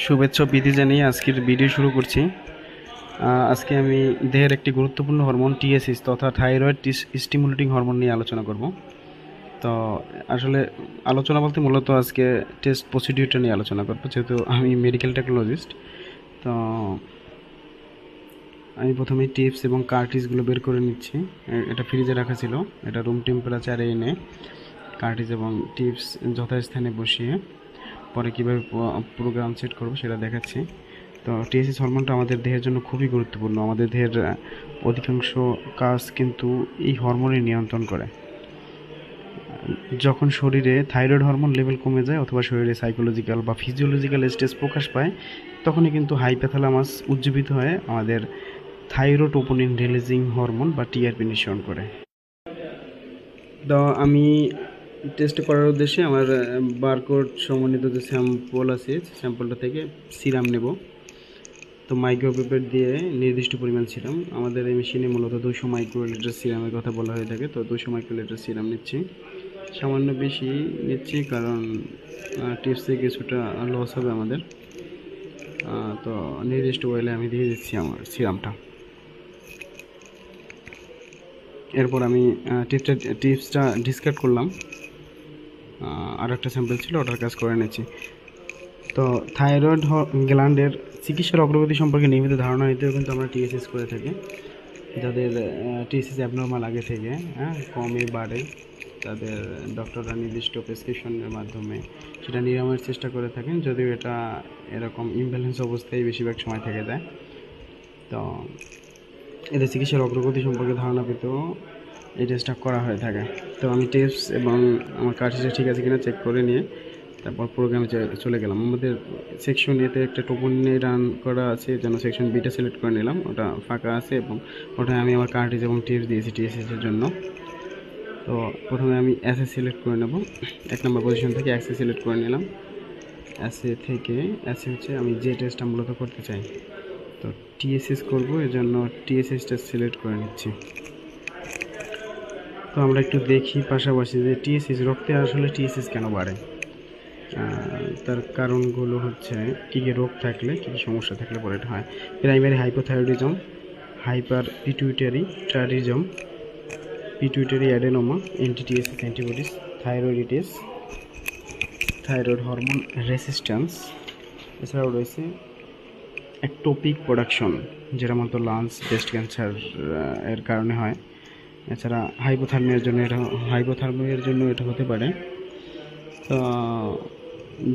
শুভেচ্ছা বিধি জানিয়ে আজকের ভিডিও শুরু করছি। আজকে আমি দেহের একটি গুরুত্বপূর্ণ হরমোন টিএসএইচ তথা থাইরয়েড স্টিমুলেটিং হরমোন নিয়ে আলোচনা করব। তো আসলে আলোচনা বলতে মূলত আজকে টেস্ট প্রসিডিউরটা নিয়ে আলোচনা করব, যেহেতু আমি মেডিকেল টেকনোলজিস্ট। তো আমি প্রথমে টিপস এবং কার্টিজগুলো বের করে নিচ্ছি। এটা ফ্রিজে রাখা ছিল, এটা রুম টেম্পারেচারে এনে কার্টিজ এবং টিপস যথাস্থানে বসিয়ে পরে কীভাবে প্রোগ্রাম সেট করব সেটা দেখাচ্ছি। তো টিএসএইচ হরমোনটা আমাদের দেহের জন্য খুবই গুরুত্বপূর্ণ। আমাদের দেহের অধিকাংশ কাজ কিন্তু এই হরমোনই নিয়ন্ত্রণ করে। যখন শরীরে থাইরয়েড হরমোন লেভেল কমে যায় অথবা শরীরে সাইকোলজিক্যাল বা ফিজিওলজিক্যাল স্ট্রেস প্রকাশ পায়, তখনই কিন্তু হাইপোথ্যালামাস উজ্জীবিত হয়ে আমাদের থাইরোটোপোনিন রিলিজিং হরমোন বা টিআরপি নিঃসরণ করে। তো আমি টেস্ট করার উদ্দেশ্যে আমার বারকোড সমন্বিত যে স্যাম্পল আছে, স্যাম্পলটা থেকে সিরাম নেব। তো মাইক্রোপিপেট দিয়ে নির্দিষ্ট পরিমাণ সিরাম, আমাদের এই মেশিনে মূলত 200 মাইক্রোলিটার সিরামের কথা বলা হয়ে থাকে। তো 200 মাইক্রোলিটার সিরাম নিচ্ছি, সামান্য বেশি নিচ্ছি কারণ টিপসে কিছুটা লস হবে আমাদের। তো নির্দিষ্ট ওয়েলে আমি দিয়ে দিচ্ছি আমার সিরামটা। এরপর আমি টিপসটা ডিসকার্ড করলাম, আর একটা স্যাম্পল ছিল ওটার কাজ করে নিচ্ছি। তো থাইরয়েড গ্ল্যান্ডের চিকিৎসার অগ্রগতি সম্পর্কে নিয়মিত ধারণা নিতেও কিন্তু আমরা টিএসএস করে থাকি। যাদের টিএসএস অ্যাবনর্মাল আগে থেকে কমে বাড়ে, তাদের ডক্টররা নির্দিষ্ট প্রেসক্রিপশনের মাধ্যমে সেটা নিরাময়ের চেষ্টা করে থাকেন, যদিও এটা এরকম ইমব্যালেন্স অবস্থায় বেশিরভাগ সময় থেকে যায়। তো এদের চিকিৎসার অগ্রগতি সম্পর্কে ধারণা পেতেও এই টেস্টটা করা হয়ে থাকে। তো আমি টিপস এবং আমার কার্টিজটা ঠিক আছে কিনা চেক করে নিয়ে তারপর প্রোগ্রামে চলে গেলাম। আমাদের সেকশন এতে একটা টোপনে রান করা আছে, যেন সেকশন বিটা সিলেক্ট করে নিলাম, ওটা ফাঁকা আছে এবং ওটা আমি আমার কার্টিজ এবং টিপস দিয়েছি টিএসএসের জন্য। তো প্রথমে আমি অ্যাসে সিলেক্ট করে নেব, 1 নম্বর পজিশন থেকে অ্যাসে সিলেক্ট করে নিলাম। অ্যাসে হচ্ছে আমি যে টেস্টটা মূলত করতে চাই, তো টিএসএস করবো, এর জন্য টিএসএসটা সিলেক্ট করে নিচ্ছি। তো আমরা একটু দেখি পাশাপাশি যে টিএসএস রক্তে আসলে টিএসএস কেন বাড়ে। তার কারণগুলো হচ্ছে কী কী রোগ থাকলে, কী কী সমস্যা থাকলে পরে এটা হয়। Primary hypothyroidism, hyper pituitarism, pituitary adenoma, এনটিটিএসএস antibodies, thyroiditis, thyroid hormone resistance. এছাড়াও রয়েছে একটোপিক প্রোডাকশন, যেটা মূলত লাংস ব্রেস্ট ক্যান্সার এর কারণে হয়। এছাড়া হাইপোথার্মিয়ার জন্য এটা হতে পারে। তো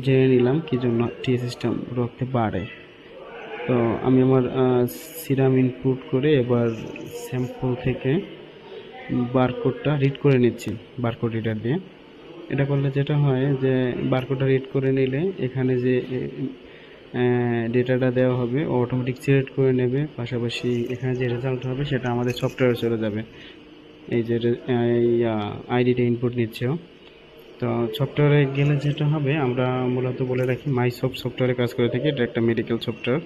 জেনে নিলাম কী জন্য টিএসএসটা রক্তে বাড়ে। তো আমি আমার সিরাম ইনপুট করে এবার স্যাম্পল থেকে বারকোডটা রিড করে নিচ্ছি বারকোড রিডার দিয়ে। এটা করলে যেটা হয় যে বারকোডটা রিড করে নিলে এখানে যে ডেটাটা দেওয়া হবে অটোমেটিক সিলেক্ট করে নেবে, পাশাপাশি এখানে যে রেজাল্ট হবে সেটা আমাদের সফটওয়্যারে চলে যাবে। এই যে আইডিটা ইনপুট নিচ্ছেও, তো সফটওয়্যারে গেলে যেটা হবে, আমরা মূলত বলে রাখি মাইসফট সফটওয়্যারে কাজ করে থাকি। এটা একটা মেডিকেল সফটওয়্যার,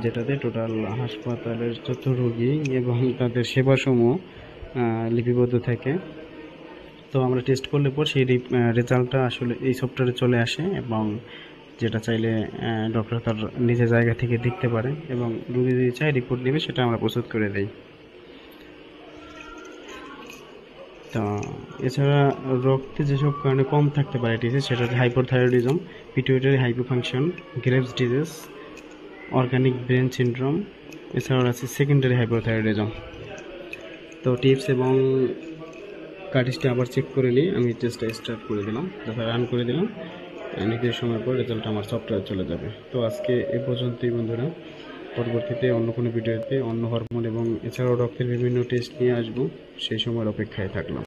যেটাতে টোটাল হাসপাতালের যত রোগী এবং তাদের সেবাসমূহ লিপিবদ্ধ থাকে। তো আমরা টেস্ট করলে পর সেই রেজাল্টটা আসলে এই সফটওয়্যারে চলে আসে এবং যেটা চাইলে ডক্টর তার নিজের জায়গা থেকে দেখতে পারে এবং রোগী যদি চায় রিপোর্ট নেবে, সেটা আমরা প্রস্তুত করে দিই। তো এছাড়া রক্তে যেসব কারণে কম থাকতে পারে টিএসএস, সেটা হচ্ছে hypothyroidism, pituitary hypofunction, Graves disease, organic brain syndrome. এছাড়াও আছে সেকেন্ডারি হাইপোথাইরয়েডিজম। তো টিপস এবং কার্টিজটা আবার চেক করে নিই, আমি টেস্টটা স্টার্ট করে দিলাম, তারপর রান করে দিলাম। নির্দিষ্ট সময় পর রেজাল্ট আমার সফটওয়্যার চলে যাবে। তো আজকে এ পর্যন্তই বন্ধুরা, পরবর্তীতে অন্য কোনো ভিডিওতে অন্য হরমোন এবং এছাড়াও রক্তের বিভিন্ন টেস্ট নিয়ে আসবো, সেই সময়ের অপেক্ষায় থাকলাম।